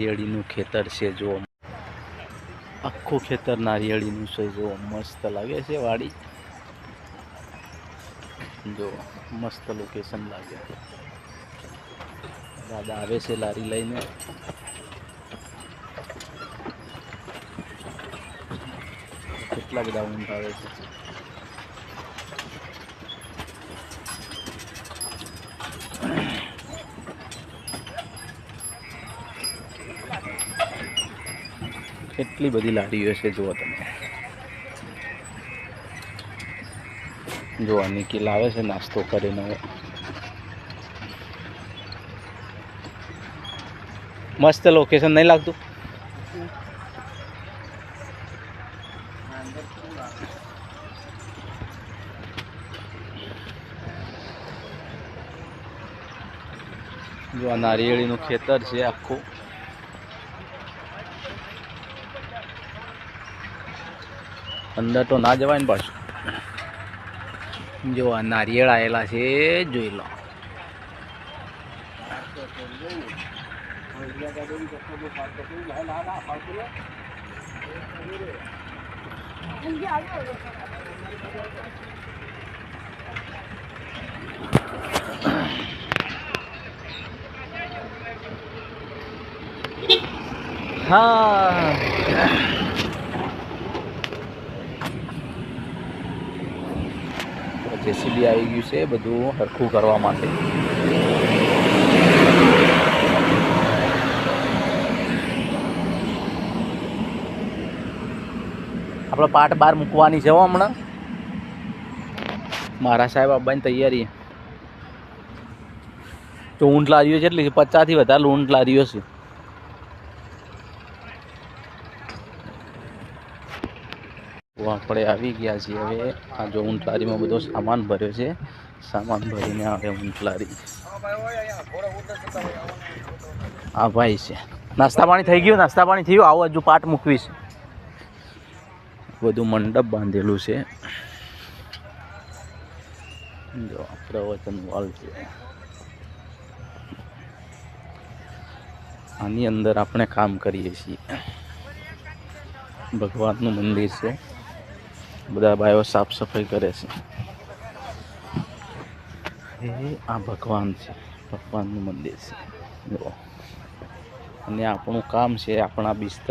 નારિયેળીનું ખેતર છે જો આખું ખેતર નારિયેળીનું છે જો મસ્ત લાગે છે વાડી જો મસ્ત લોકેશન લાગે દાદા આવે છે લારી લઈને કેટલા બધા ઊંટ આવે છે કેટલી બધી લારીઓ છે જુઓ તમે જો નિકિલ આવે છે નાસ્તો કરીને મસ્ત લોકેશન નહીં લાગતું જો આ નારિયેળીનું ખેતર છે આખું અંદર તો ના જવાય ને પાછું જો આ નારિયેળ આવેલા છે જોઈ લો હા જેસીબી આવી ગયું છે બધું હરખું કરવા માટે આપણે પાટ બહાર મૂકવાની છે હમણાં મારા સાહેબ આવવાની તૈયારી તો ઊંટ લારીઓ છે એટલી 50 થી વધારે ઊંટ લારીઓ છે આપણે આવી ગયા છીએ હવે આ જો ઊંટ લારીમાં બધો સામાન ભર્યો છે સામાન ભરીને આવે ઊંટ લારી હા ભાઈ છે નાસ્તા પાણી થઈ ગયું નાસ્તા પાણી થયું આવો હજુ પાટ મૂકવી છે બધું મંડપ બાંધેલું છે જો પ્રવચન હોલ છે આની અંદર આપણે કામ કરીએ છીએ ભગવાનનું મંદિર છે બધા ભાઈઓ સાફ સફાઈ કરે છે એ આ ભગવાન છે ભગવાનનું મંદિર છે જો અને આપણું કામ છે આપણા બિસ્તર